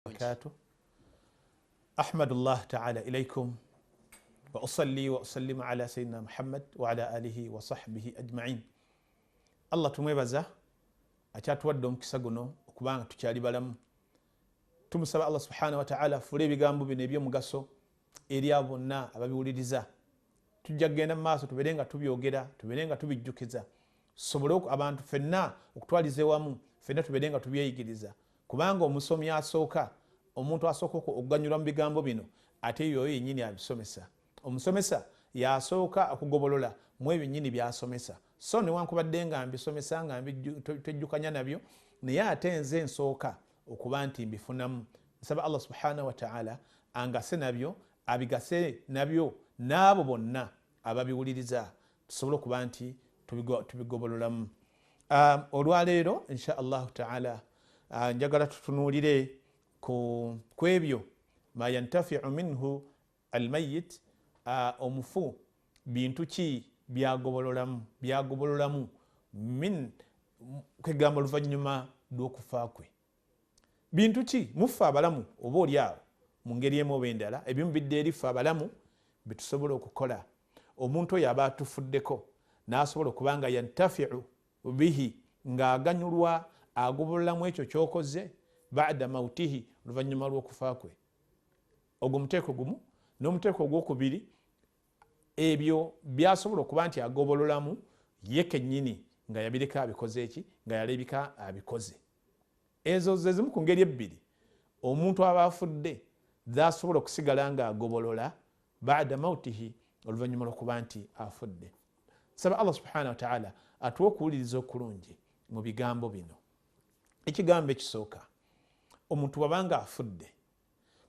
وبركاته. أحمد الله تعالى إليكم وأصلي وأسلم على سيدنا محمد وعلى آله وصحبه أجمعين. الله tumwebaza akyatuwadde omukisa guno okubanga tukyali balamu. Tumusaba Allah subhanahu wa ta'ala afule ebigambo bino eby'omugaso eri abo bonna ababiwuliriza. Tujja kugenda mu maaso tubeere nga tubyogera, tubeere nga tubijjukiza, tusobole abantu ffenna okutwaliza ewamu, ffenna tubeere nga tubyeyigiriza. Kubanga omusomi asooka, omuntu asooka okuganyulwa mu bigambo bino ate yoyo yennyini abisomesa. Omusomesa yasooka okugobolola mu ebyo nnyini byasomesa. So newankubadde nga mbisomesa nga tejjukanya nabyo, naye ate nze nsooka okuba nti mbifunamu. Nsaba Allah subhanahu wa ta'ala angase nabyo, abigase nabyo n'abo bonna ababiwuliriza, tusobole okuba nti tubigobololamu. Olwaleero insha Allahu ta'ala njagala tutunuulire ku ebyo ma yantafi'u minhu almayit, omufu bintu ki byagobololamu min kwegamba oluvannyuma lw'okufa kwe. Bintu ki mufa abalamu oba oli awo mu ngeri emu oba endala, ebimu bidde erifa abalamu bitusobola okukola. Omuntu oyo aba atufuddeko n'asobola okuba nga yantafi'u bihi, ng'aganyulwa agobololamu ekyo kyokoze ba'da mautihi, oluvannyuma lw'okufa kwe. Ogwo muteeko gumu. N'omuteeko ogwokubiri, ebyo byasobola okuba nti agobololamu ye kennyini nga yabireka abikoze eki, nga yalabika abikoze. Ezo ze zimu ku ngeri ebbiri omuntu aba afudde zasobola okusigala nga agobolola ba'da mautihi, oluvannyuma lw'okuba nti afudde. Saba Allah subhanahu wa ta'ala atuwe okuwuliriza okulungi mu bigambo bino. Ekigambo ekisooka, omuntu wabanga afudde,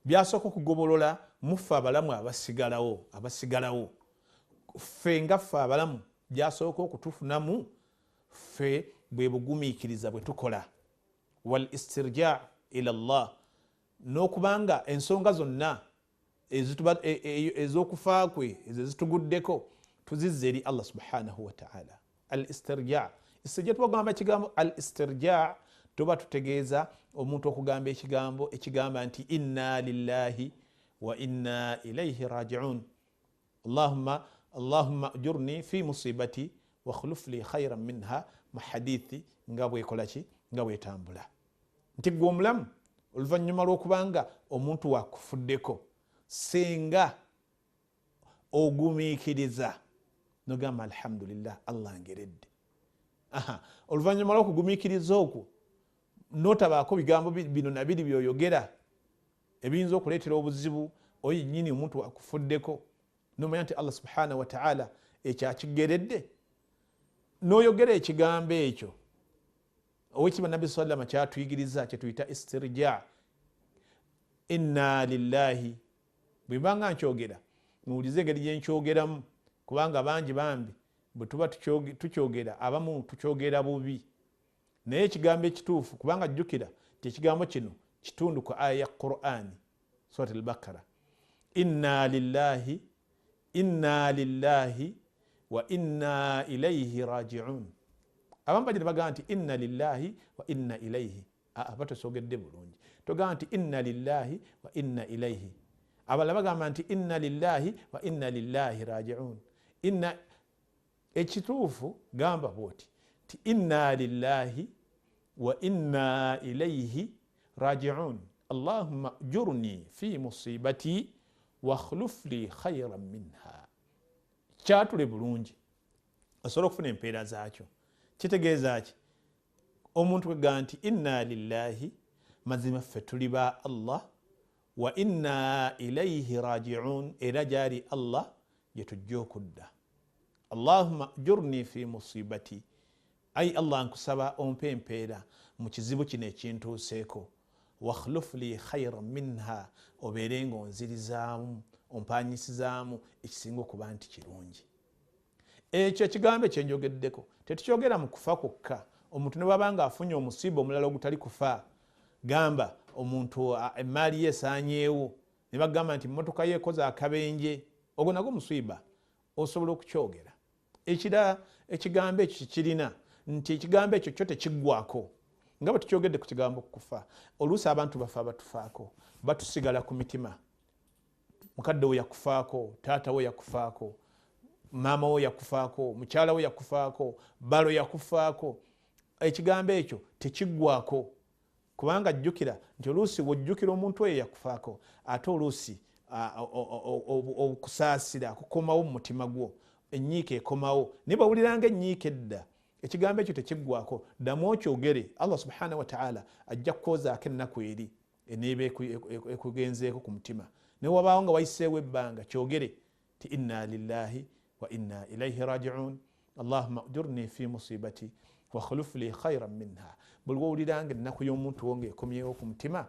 byasooka okugobolola mufe abalamu abasigalawo. Ffe nga ffe abalamu byasooka okutufunamu ffe bwe bugumiikiriza bwe tukola, wal istirja ila Allah, n'okubanga ensonga zonna ez'okufa kwe ezituguddeko tuzizza eri Allah subhanahu wa ta'ala. Al istirja, tubagamba ekigambo al istirja tuba tutegeeza omuntu okugamba ekigambo ekigamba nti inna lillahi wa inna ilayhi raji'un. Allahumma ajurni fi musibati wa khuluf li khayran minha, mu hadithi nga bwekolaki nga bwetambula. Nti gwe omulamu oluvannyuma lw'okubanga omuntu wakufuddeko, senga ogumiikiriza nogamba alhamdulillah, Allah ngeredde. Oluvannyuma lw'okugumiikiriza okwo notabaako bigambo bino nabiri byoyogera ebiyinza okuleetera obuzibu oyo nnyini omuntu wakufuddeko, nomanya nti Allah subhanahu wa ta'ala ekyakigeredde, noyogera ekigambo ekyo. Owekiba Nabbi sallama kyatuyigiriza kyetuyita istirja, inna lillahi. Bwe mbanga nkyogera muwulize engeri gye nkyogeramu, kubanga bangi bambi bwe tuba tukyogera abamu tukyogera bubi. Naye ekigambo ekituufu, kubanga jjukira ti ekigambo kino kitundu ku aya ya Qur'ani, Surat al-Baqara, inna lillahi wa inna ilayhi raji'un. Abamu bajja bagamba nti inna lillahi wa inna ilayhi. Batosogedde bulungi, togamba nti inna lillahi wa inna ilayhi. Abalala bagamba nti inna lillahi wa inna lillahi raji'un. Ekituufu gamba bwoti ti inna lillahi wa inna ilayhi raji'un. Allahumma ajurni fi musibati wa khuluf li khayran minha. Kyatule bulungi osobola okufuna empeera zaakyo. Kitegeeza ki? Omuntu kwegamba nti inna lillahi, mazima ffe tuli ba Allah, wa inna ilayhi raji'un, era gyali Allah gye tujja okudda. Allahumma ajurni fi musibati, ay Allah nkusaba ompe empeera mu kizibu kino ekintuuseeko, wa khuluf li khayran minha, obeere ng'onzirizaamu ompanyisizaamu ekisinga okuba nti kirungi. Ekyo ekigambo ekyenjogeddeko tetukyogera mu kufa kwokka. Omuntu ne bw'abanga afunye omusiba omulala ogutali kufa, gamba omuntu emaali ye esaanyeewo, ne bagamba nti emmotoka ye ekoze akabenje, ogwo nagwo musiba, osobola okukyogera. Ekirala ekigambo ekyo kikirina nti ekigambo ekyo kyo tekiggwako. nga bwe tukyogedde ku kigambo kufa oluusi abantu bafa batufaako batusigala ku mitima mukadde we yakufaako taata we yakufaako maama we yakufaako mukyala we yakufaako balo yakufaako ekigambo ekyo tekiggwako kubanga jjukira nti oluusi wojjukira omuntu oyo yakufaako ate oluusi okusaasira kukomawo mu mutima gwo enyiika ekomawo naye bawuliranga enyiika edda ekigambo ekyo tekiggwako ddamu okyogere Allah subhanahu wa ta'ala ajja kukoozaako ennaku eri eneeba ekugenzeeko ku mutima naye wabaawo nga wayiseewo ebbanga kyogere ti inna lillahi wa inna ilaihi raji'un allahumma ujurni fi musibati wa khuluf li khayran minha buli wowuliranga ennaku y'omuntu wo ng'ekomyewo ku mutima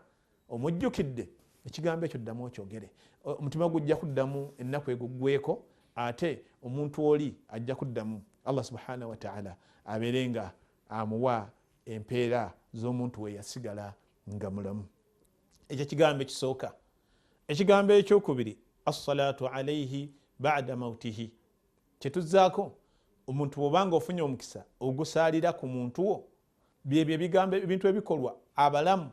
omujjukidde ekigambo ekyo ddamu okyogere omutima gujja kuddamu ennaku eguggweeko ate omuntu oli ajja kuddamu Allah subhanahu wa ta'ala abeere nga amuwa empeera z'omuntu we yasigala nga mulamu. Ekyo kigambo ekisooka. Ekigambo ekyokubiri as-salatu alayhi ba'da mautihi. Kyetuzzaako omuntu bw'obanga ofunye omukisa ogusaalira ku muntu wo byebyo ebigambo ebintu ebikolwa abalamu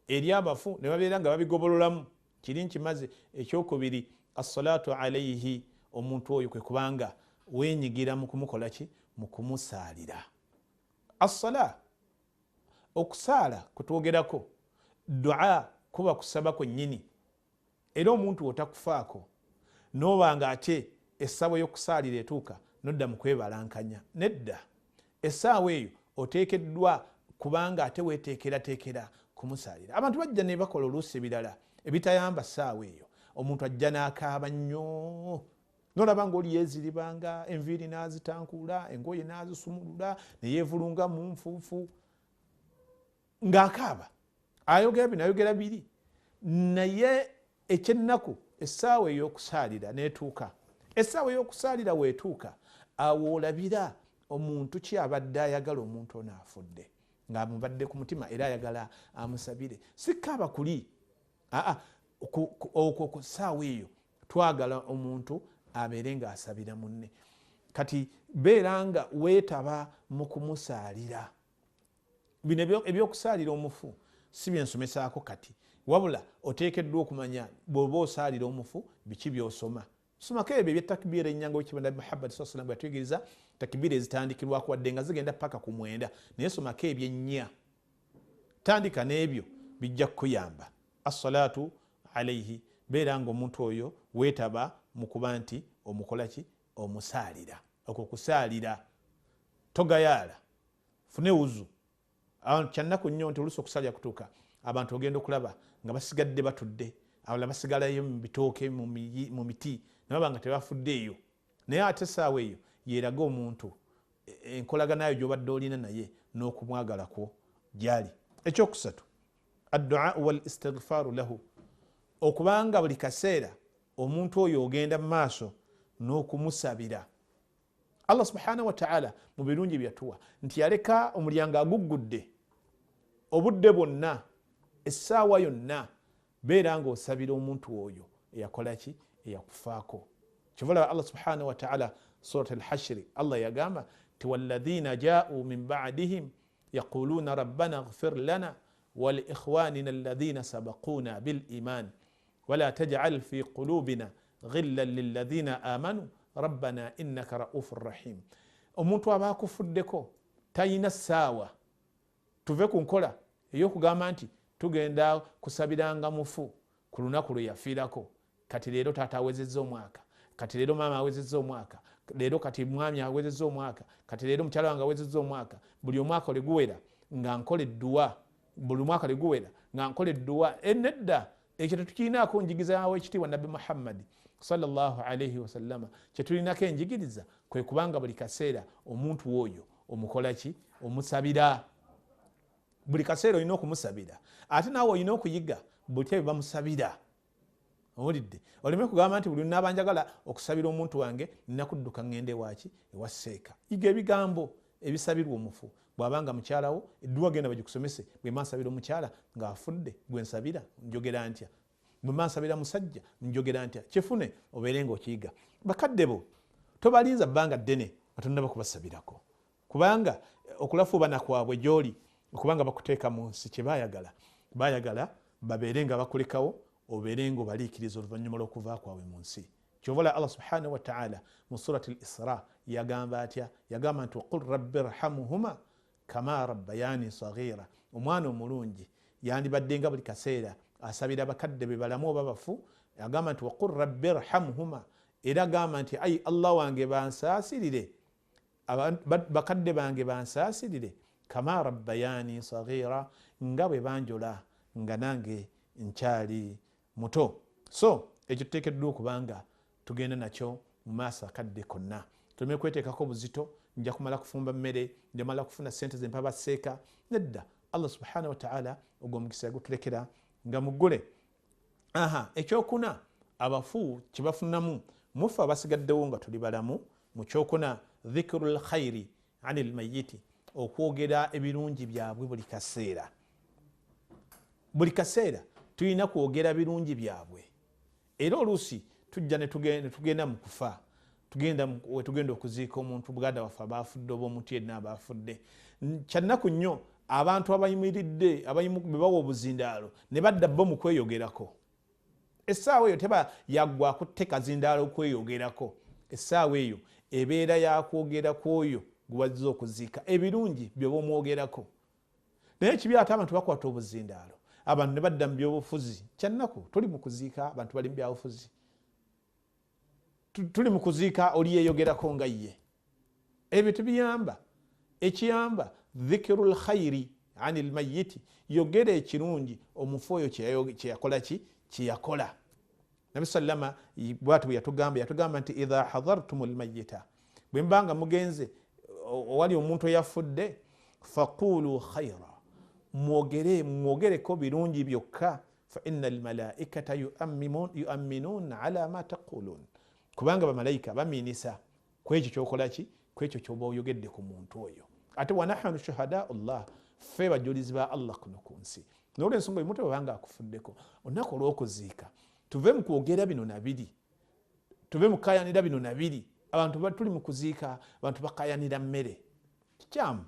eri abafu ne babeera nga babigobololamu kiri nkimaze. Ekyokubiri as-salatu alayhi, omuntu oyo kwe kubanga wenyigira mu kumukola ki, mu kumusaalira. As-sala, okusaala kutwogerako, dua kuba kusaba kwennyini era omuntu otakufaako nobanga ate essaawa y'okusaalira etuuka nodda mu kwebalankanya. Nedda, essaawa eyo oteekeddwa kubanga ate weteekerateekera kumusaalira. Abantu bajja ne bakola oluusi ebirala ebitayamba ssaawa eyo, omuntu ajja n'akaaba nnyo nolaba ngaoli yeeziribanga, enviiri n'azitankuula, engoye n'azisumulula, ne yeevulunga mu nfuufu ng'akaaba, ayogera bino ayogera biri, naye ekyennaku essaawa ey'okusaalira n'etuuka. Essaawa ey'okusaalira weetuuka, awo olabira omuntu ki abadde ayagala omuntu ono afudde ng'amubadde ku mutima era ayagala amusabire. Sikaaba kuli okwo ku ssaawa eyo twagala omuntu abeere ng'asabira munne. Kati beera nga weetaba mu kumusaalira. Bino ebyokusaalira omufu si byensomesaako kati, wabula oteekeddwa okumanya bw'oba osaalira omufu biki by'osoma. Somako ebyo ebyetakbiira ennyanga w'ekibanda Muhammad sallallahu alaihi wasallam bw'atuyigiriza takbiira ezitandikirwako wadde nga zigenda paka ku 9, naye somako ebyennya, tandika n'ebyo bijja kukuyamba. As-salatu alayhi, beera nga omuntu oyo weetaba mu kuba nti omukola ki, omusaalira. Okwo kusaalira togayaala, fune wuzu. Kyannaku nnyo nti oluusi okusaalira kutuuka abantu ogenda okulaba nga basigadde batudde, abalala basigalayo mu bitooke mu miti nababa nga tebafuddeeyo. Naye ate essaawa eyo yeeraga omuntu enkolaganayo gy'obadde olina naye n'okumwagala kwo gyali. Ekyokusatu ad-du'a wal istighfaru lahu, okubanga buli kaseera omuntu oyo ogenda mu maaso n'okumusabira. Allah subhanahu wa ta'ala mu birungi byatuwa nti yaleka omulyango aguggudde obudde bwonna, essaawa yonna, beera nga osabira omuntu oyo eyakola ki, eyakufaako. Kyova Allah subhanahu wa ta'ala surat al-Hashr, Allah yagamba ti walladhina ja'u min ba'dihim yaquluna rabbana ighfir lana wa li ikhwanina alladhina sabaquna bil iman wala taj'al fi qulubina ghillan lilladhina amanu rabbana innaka ra'ufur rahim. Omuntu aba akufuddeko tayina ssaawa, tuve ku nkola ey'okugamba nti tugenda kusabiranga mufu ku lunaku lwe yafiirako. Kati leero taata awezezza omwaka, kati leero maama awezezza omwaka, leero kati mwami awezezza omwaka, kati leero mukyala wange awezezza omwaka. Buli omwaka ole guwera nga nkola edduwa, buli mwaka ole guwera nga nkola edduwa. Nedda, ekyo tetukirinaako njigiza yawe ekitiibwa Nabbi Muhammad sallallahu alayhi wasallama. Kyetulinako enjigiriza kwe kubanga buli kaseera omuntu oyo omukola ki, omusabira. Buli kaseera olina okumusabira, ate naawe olina okuyiga buli bye bamusabira. Owulidde, oleme kugamba nti buli lunaaba njagala okusabira omuntu wange nina kudduka ngende waki, ewa seeka. Yiga ebigambo ebisabirwa omufu. Bw'abanga mukyalawo edduwa genda bagikusomese, bwe mansabira omukyala ng'afudde gwe nsabira njogera ntya, bwe mansabira musajja njogera ntya. Kifune obeere ng'okiyiga. Bakadde bo tobalinza bbanga ddene nga tonnaba kubasabirako, kubanga okulafuubana kwabwe gy'oli okubanga bakuteeka mu nsi kye bayagala babeere nga bakulekawo obeere nga obaliikiriza oluvannyuma lw'okuva kwabwe mu nsi. Kyobola Allah subhanahu wa ta'ala mu surati al-Isra yagamba atya? Yagamba nti waqul rabbi irhamhuma kama rabbayani saghira. Omwana omulungi yandibadde nga buli kaseera asabira bakadde be balamu oba bafu. Yagamba nti waqul rabbi irhamhuma, era agamba nti ayi Allah wange bansaasirire, bakadde bange bansaasirire kama rabbayani saghira, nga bwe banjola nga nange nkyali muto. So ekyo tuteekeddwa okubanga tugenda nakyo mu maaso akadde konna. Tuleme kweteekako buzito, nja kumala kufumba mmere, njamala kufuna sente zempa baseeka. Nedda, Allah subhanahu wa ta'ala ogwo omukisa yagutulekera nga muggule. Ekyokuna, abafu kyebafunamu mufe abasigaddewo nga tuli balamu. Mu kyokuna dhikirul khayri anil mayiti, okwogera ebirungi byabwe buli kaseera. Buli kaseera tulina kwogera birungi byabwe. Era oluusi tujja ne tugenda mu kufa, tugenda okuziika omuntu buganda waffe abaafudde oba omuntu yenna abaafudde. Kyannaku nnyo abantu abayimiridde bebawa obuzindaalo ne badda bo mu kweyogerako. Essaawa eyo teba yaggwa akutte kazindaalo okweyogerako. Essaawa eyo ebeera yakwogera kwoyo gwazze okuziika ebirungi byoba omwogerako. Naye kibi ate abantu bakwata obuzindaalo, abantu ne badda mu byobufuzi. Kyannaku tuli mu kuziika abantu bali mu byabufuzi, tuli mu kuziika oli yeeyogerako nga ye. Ebyo tebiyamba. Ekiyamba dhikirul khayri anil mayiti, yogera ekirungi omufu oyo kyeyakola ki kyeyakola. Nabi sallama bwatu bwe yatugamba nti idha hadartumul mayita, bwe mbanga mugenze owali omuntu eyafudde, faqulu khayra, mwogereko birungi byokka. Fa innal malaikata yu'minun ala ma taqulun, kubanga bamalayika bamiinisa kwekyo kyokola ki, kwekyo kyoba oyogedde ku muntu oyo. Ate wa nahnu shuhada Allah, ffe bajulizi ba Allah kuno ku nsi. N'olwensonga omuntu bwebanga akufuddeko, olunaku olw'okuziika tuve mu kwogera bino nabiri, tuve mu kukayanira bino nabiri. Abantu tuli mu kuziika, abantu bakayanira mmere. Kikyamu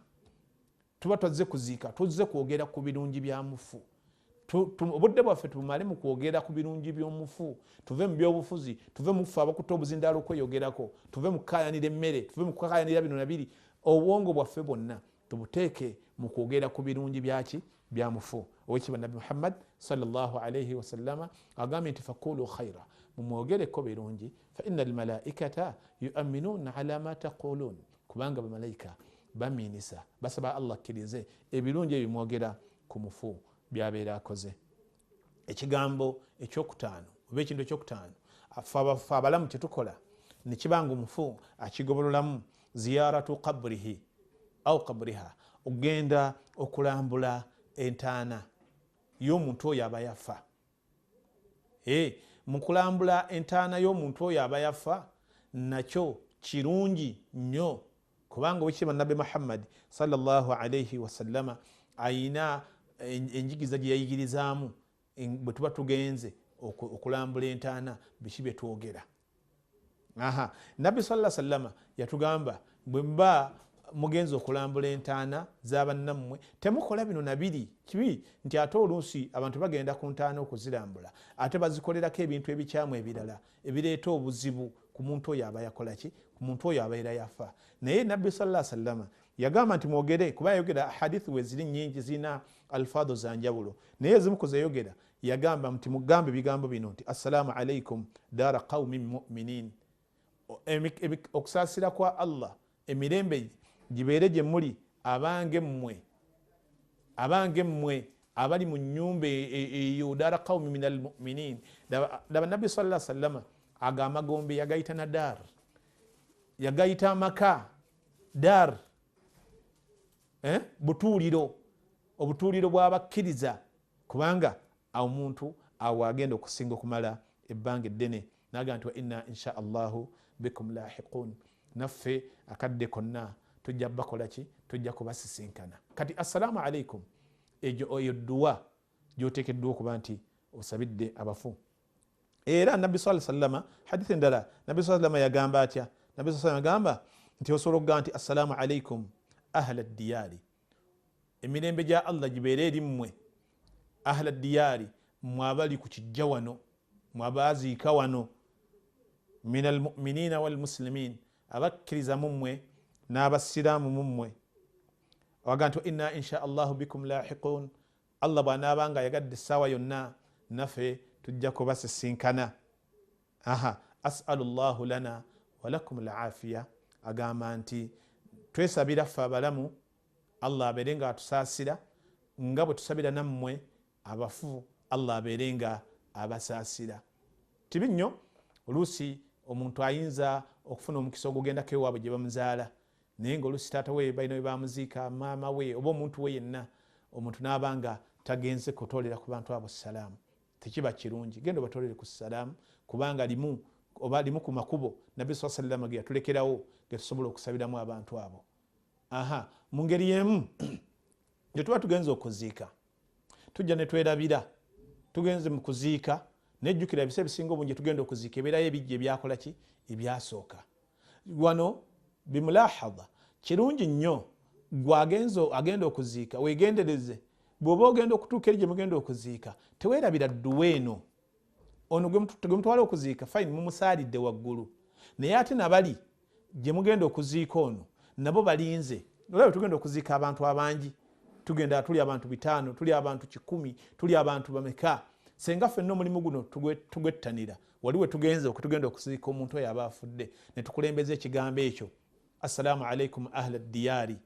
tuba twazze kuziika, tuzze kwogera ku birungi bya mufu. Obudde bwaffe tumale mu kwogera ku birungi by'omufu. Tuve mu byobufuzi, tuve mu kufa abakutte obuzindaalo okweyogerako, tuve mu kukayanira emmere, tuve mu kukayanira bino nabiri. Obwongo bwaffe bwonna tubuteeke mu kwogera ku birungi byaki bya mufu. Owekiba Nabi Muhammad sallallahu alayhi wa sallama agambye nti faqulu khayra, mumwogereko birungi. Fa innal malaikata yu'minuna ala ma taqulun, kubanga bamalayika bamiinisa basaba Allah akkirize ebirungi ebimwogera ku mufu byabeera akoze. Ekigambo ekyokutaano oba ekintu ekyokutaano afe abalamu kyetukola nekibanga omufu akigobololamu ziyaratu qabrihi au qabriha, ogenda okulambula entaana y'omuntu oyo aba yafa. Mu kulambula entaana y'omuntu oyo aba yafa nakyo kirungi nnyo, kubanga wekitiibwa Nabi Muhammad sallallahu alayhi wa sallama ayina enjigiza gye yayigirizaamu bwe tuba tugenze okulambula entaana biki bye twogera. Nabbi sallallahu alayhi wa sallama yatugamba bwe mba mugenzi okulambula entaana z'abannammwe temukola bino nabiri. Kibi nti ate oluusi abantu bagenda ku ntaana okuzirambula ate bazikolerako ebintu ebikyamu ebirala ebireeta obuzibu ku muntu oyo aba yakola ki, ku muntu oyo abeera yafa. Naye Nabbi sallallahu alayhi wa sallama yagamba nti mwogere, kuba yayogera hadithi we ziri nnyingi zina alfaadho za njawulo, naye ezimu ku zeyogera yagamba nti mugambe ebigambo bino nti assalaamu alaykum daara qawmin mu'minin, okusaasira kwa Allah emirembe gibeere gye muli abange mmwe abali mu nnyumba eyo, daara qawmi min almuminin. Laba Nabbi sallallahu alayhi wa sallama ago amagombe yagayita na daar, yagayita amaka daar, butuuliro, obutuuliro bw'abakkiriza, kubanga omuntu awo agenda okusinga okumala ebbanga eddene. Naga nti wa inna insha allahu bikum lahiqun, naffe akadde konna tujja bakola ki, tujja kubasisinkana. Kati assalaamu alaykum eyo dduwa gyoteekeddwa okuba nti osabidde abafu. Era Nabbi sallallahu alayhi wa sallama hadithi endala Nabbi sallallahu alayhi wa sallama yagamba atya? Nabbi sallallahu alayhi wa sallama yagamba nti osobola okugamba nti assalaamu alaykum ahla ddiyaari, emirembe gya Allah gibeere eri mmwe ahla diyari mmwe abali ku kijja wano mmwe abaziika wano min almuminina walmuslimin abakkiriza mummwe n'abasiraamu mummwe awaga nti inna insha allahu bikum lahiqun Allah bw'anaabanga yagadde essaawa yonna naffe tujja kubasisinkana. As'alu llahu lana walakum alaafiya agamba nti twesabira ffe abalamu Allah abeere nga atusaasira nga bwe tusabira nammwe abafu Allah abeere nga abasaasira. Tibi nnyo oluusi omuntu ayinza okufuna omukisa ogugendako ewaabwe gye bamuzaala naye ngaoluusi taata we balina we bamuziika maama we oba omuntu we yenna omuntu n'abanga tagenze kutolera ku bantu abo salaamu tekiba kirungi. Genda obatolere ku salaamu kubanga limu ku makubo nabbi sallallahu alayhi wasallam ge yatulekerawo ge tusobola okusabiramu abantu abo. Mu ngeri y'emu gye tuba tugenze okuziika tujja ne twerabira tugenze mu kuziika nejjukira ebise ebisinga obungi tugenda okuziika ebeerayo ebijja ebyakola ki ebyasooka wano bimulahadha kirungi nnyo agenda okuziika wegendereze bw'oba ogenda okutuuka eri gye mugenda okuziika teweerabira dduweeno ono gwemutwala okuziika fine mumusaalidde waggulu naye ate nabali gye mugenda okuziika ono nabo balinze. Olaba tugenda okuziika abantu abangi tugenda tuli abantu 5 tuli abantu 100 tuli abantu bameka senga ffenna omulimu guno tugwettanira waliwe tugenda okuziika omuntu oyo aba afudde ne tukulembeza ekigambo ekyo assalamu alaikum ahla diyari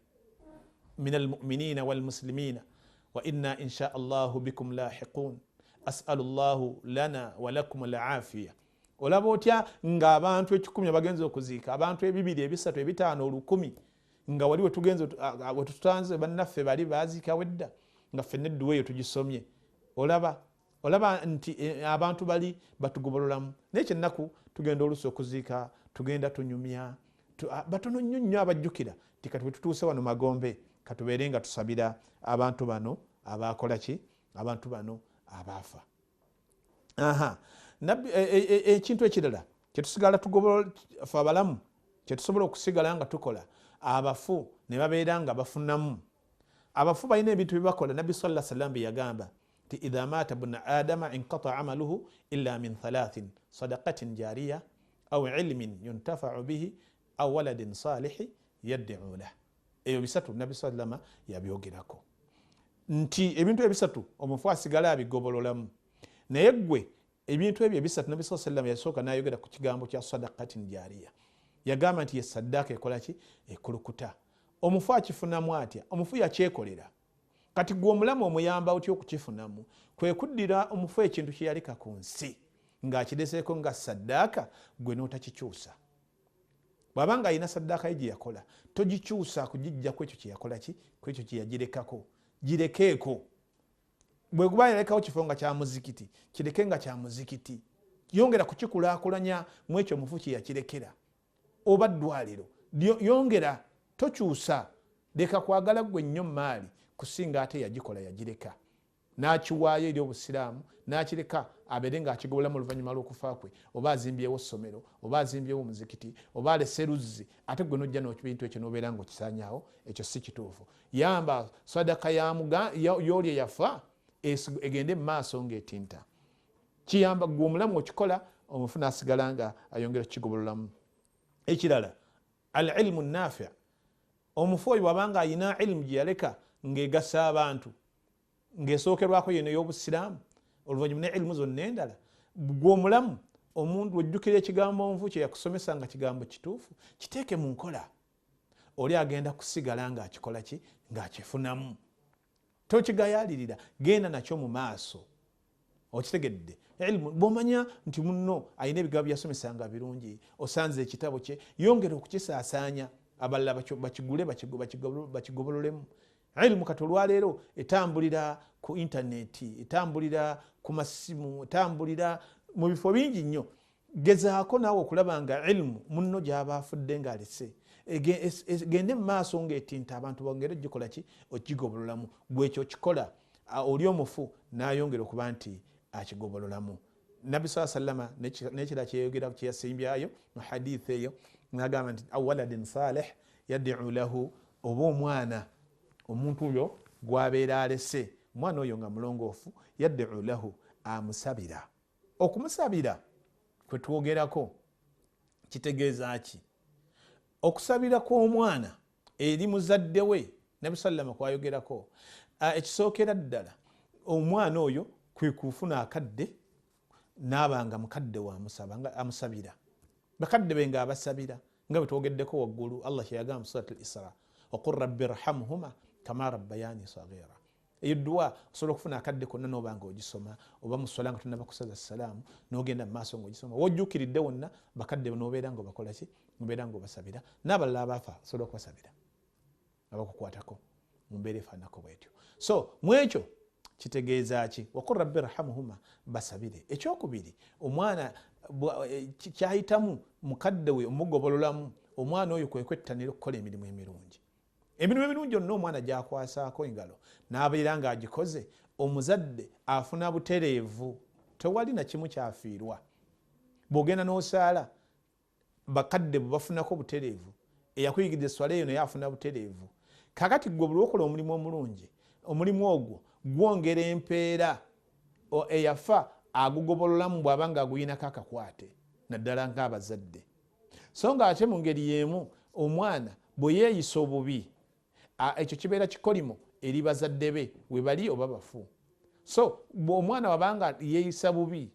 min almuminina walmuslimina wa inna insha allahu bikum lahiqun as'alu llahu lana walakum alaafiya. Olaba otya nga abantu 100 bagenze okuziika abantu 200 3 5 10 nga waliwe wetutanze bannaffe bali baziika wedda nga ffenna edduweeyo tugisomye. Olaba nti abantu bali batugobololamu naye kyennaku tugenda oluusi okuziika tugenda tunyumya batono nnyo abajjukira ti kati wetutuuse wano Magombe katubeere nga tusabira abantu bano abakola ki abantu bano abaafa. Ekintu ekirala kyetusigala tugobolola fe abalamu kyetusobola okusigala nga tukola abafu ne babeera nga bafunamu. Abafu balina ebintu byebakola nabbi sallallahu alayhi wasallam yagamba ti idha mata buna adama inqata amaluhu illa min 3 sadaqatin jariya aw ilmin yuntafa'u bihi aw waladin salihi yad'u lahu. Eyo bisatu nabbi sallallahu alayhi wasallam yabyogerako nti ebintu ebisatu omufu asigala abigobololamu naye gwe ebintu ebyo ebisatu nabbi sallallahu alayhi wasallam yasooka n'ayogera ku kigambo kya sadaqatin jariya. Yagamba nti ye saddaaka ekola ki ekulukuta. Omufu akifunamu atya? Omufu yakyekolera kati gwe omulamu omuyamba otya okukifunamu kwe kuddira omufu ekintu kye yaleka ku nsi ng'akireseeko nga saddaaka gwe n'otakikyusa. Bw'abanga alina saddaaka ye gye yakola togikyusa kugijja ku ekyo kye yakola ki ku ekyo kye yagirekako girekeeko. Bwe kuba yalekawo kifo nga kya muzikiti kireke nga kya muzikiti yongera kukikulaakulanya mu ekyo omufu kye yakirekera oba ddwaliro yongera tokyusa leka kwagala gwe nnyo maali kusinga ate yagikola yagireka n'akiwaayo eri obusiraamu n'akireka abeere ng'akigobolamu oluvannyuma lw'okufa kwe oba azimbyewo essomero oba azimbyewo omuzikiti oba alese luzzi ate gwe nojja n'ebintu ekyo n'obeera ng'okisaanyaawo ekyo si kituufu. Yamba sadaka y'oli eyafa egende mu maaso ng'etinta kiyamba gwe omulamu okikola omufu n'asigala nga ayongera kukigobololamu. Ekirala al ilmu nafi' omufu oyo wabanga ayina ilmu gye yaleka ng'egasa abantu ng'esookerwako yeno ey'obusiraamu oluvannyuma ne ilmu zonna endala gwe omulamu omuntu wejjukira ekigambo omufu kye yakusomesa nga kigambo kituufu kiteeke mu nkola oli agenda kusigala ng'akikola ki ng'akifunamu tokigayalirira genda nakyo mu maaso. Okitegedde ilmu bw'omanya nti munno ayina ebigambo byasomesanga birungi osanze ekitabo kye yongera okukisaasaanya abalala bakigule bakigobololemu. Ilmu kati olwaleero etambulira ku intaneti etambulira ku masimu etambulira mu bifo bingi nnyo. Gezaako naawe okulaba nga ilmu munno gy'aba afudde ng'alese gende mu maaso ng'etinta abantu bongere ogikola ki okigobololamu. Bwekyo okikola oli omufu n'ayongera okuba nti akigobololamu. Nabbi sallallahu alayhi wasallam n'ekira kyeyogera kyeyasimbyayo mu hadith eyo n'agamba nti awaladin salih yad'u lahu oba omwana omuntu oyo gwabeera alese omwana oyo nga mulongoofu yad'u lahu amusabira. Okumusabira kwe twogerako kitegeeza ki? Okusabira kw'omwana eri muzadde we Nabi sallama kwayogerako ekisookera ddala omwana oyo kwe kufuna akadde n'abanga mukadde wa amusabira, bakadde be nga abasabira nga bwe twogeddeko waggulu. Allah kyeyagamba mu surat al-Isra waqul rabbi rhamhuma kama rabbayani saghira. Eyo dduwa osobola okufuna akadde konna n'obanga ogisoma oba mu swala nga tonnaba kusaza salaamu n'ogenda mu maaso ng'ogisoma wojjuukiridde wonna bakadde n'obeera nga obakola ki? Obeera nga obasabira. N'abalala abafa osobola okubasabira abakukwatako mu mbeera efaanako bwetyo. So mu ekyo kitegeeza ki? Waqul rabbi rhamhuma, basabire. Ekyokubiri, omwana kyayitamu mukadde we omugobololamu, omwana oyo kwe kwettanira okukola emirimu emirungi. Emirimu emirungi onna omwana gyakwasaako engalo n'abeera ng'agikoze, omuzadde afuna butereevu, tewali na kimu kyafiirwa. Bw'ogenda n'osaala bakadde bwe bafunako butereevu, eyakuyigiriza eswala eyo naye afuna butereevu. Kakati gwe buli okola omulimu omulungi, omulimu ogwo gwongera empeera, eyafa agugobololamu bw'aba nga aguyinako akakwate, naddala ng'abazadde. So nga ate mu ngeri y'emu omwana bwe yeeyisa obubi, ekyo kibeera kikolimo eri bazadde be we bali oba bafu. So omwana wabanga yeeyisa bubi,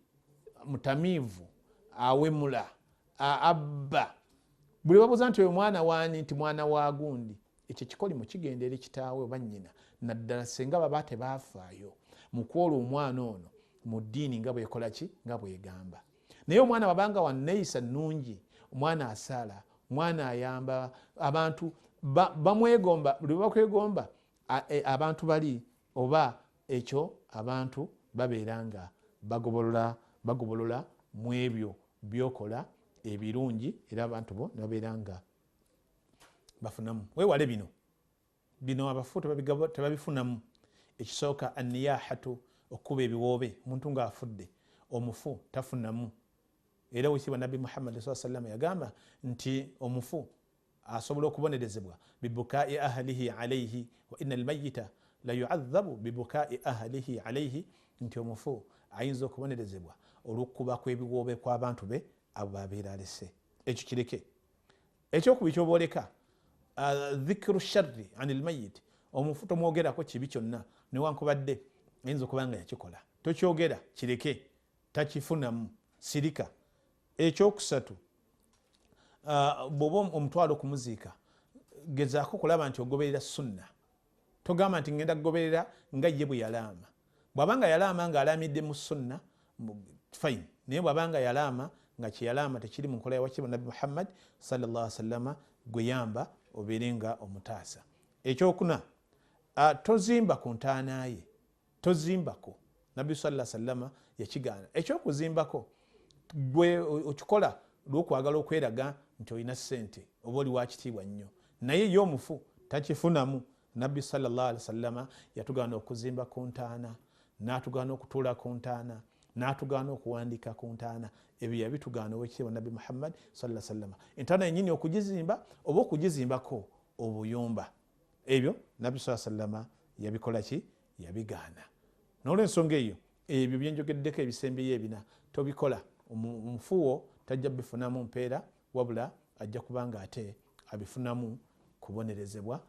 mutamiivu, awemula, abba, buli babuuza nti oyo mwana waani, nti mwana wa gundi, ekyo kikolimo kigenda eri kitaawe oba nnyina, naddala senga baba tebaafaayo mu kwola omwana ono mu ddiini nga bwekola ki? Nga bwegamba. Naye omwana wabanga wanneeyisa nnungi, omwana asaala, omwana ayamba abantu, bamwegomba, buli bakwegomba abantu bali oba ekyo abantu babeera nga bagobolola mu ebyo byokola ebirungi era abantu bo babeera nga bafunamu. Weewale bino abafu tebabifunamu. Ekisooka anniyahatu, okuba ebiwoobe. Omuntu ng'afudde, omufu tafunamu. Era wekitiibwa Nabbi Muhammad sallallahu alaihi wasallam yagamba nti omufu asobola okubonerezebwa bibukai ahlihi alayhi wa inna almayita la yu'adhabu bibukai ahlihi alayhi, nti omufu ayinza okubonerezebwa olw'okuba kw'ebiwoobe kw'abantu be abo babeera alese. Ekyo kireke. Ekyokubiri kyobooleka dhikru sharri anil mayit, omufu tomwogerako kibi kyonna newankubadde ayinza okuba nga yakikola, tokyogera, kireke, takifunamu, sirika. Ekyokusatu, bw'oba omutwalo okumuziika, gezaako kulaba nti ogoberera sunna. Togamba nti ngenda kugoberera nga ye bwe yalaama. Bw'abanga yalaama ng'alaamidde mu sunna, fine. Naye bw'abanga yalaama nga kyeyalaama tekiri mu nkola yawakibwa Nabbi Muhammad sallallahu alaihi wasallam, gwe yamba obeere nga omutaasa. Ekyokuna, tozimba ku ntaana ye, tozimbako. Nabbi sallallahu alaihi wasallam yakigaana. Ekyokuzimbako gwe okikola lw'okwagala okweraga nti olina ssente oba oli wakitiibwa nnyo, naye ye omufu takifunamu. Nabbi sallallahu alaihi wasallam yatugaana okuzimba ku ntaana, n'atugaana okutuula ku ntaana, n'atugaana okuwandiika ku ntaana. Ebyo yabitugaana owekitiibwa Nabbi Muhammad sallallahu alaihi wasallam. Entaana yennyini okugizimba oba okugizimbako obuyumba, ebyo Nabbi sallallahu alaihi wasallam yabikola ki? Yabigaana. N'olw'ensonga eyo ebyo byenjogeddeko ebisembeyo ebina tobikola. Omufuwo tajja bifunamu mpeera, wabula ajja kubanga ate abifunamu kubonerezebwa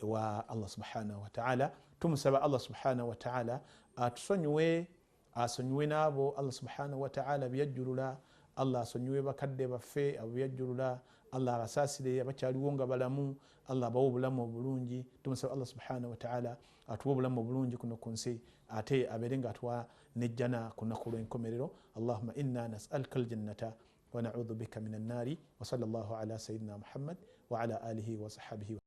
ewa Allah subhanahu wa ta'ala. Tumusaba Allah subhanahu wa ta'ala atusonyiwe, asonyiwe n'abo Allah subhanahu wa ta'ala byajjulula. Allah asonyiwe bakadde baffe abo byajjulula. Allah abasaasire abakyaliwo nga balamu. Allah abawe obulamu obulungi. Tumusaba Allah subhanahu wa ta'ala atuwe obulamu obulungi kuno ku nsi, ate abeere nga atuwa nejjana ku nnaku lw'enkomerero. Allahumma inna nas'aluka aljannata wa na'udhu bika minan nari. Wa sallallahu ala sayyidina Muhammad wa ala alihi wa sahbihi.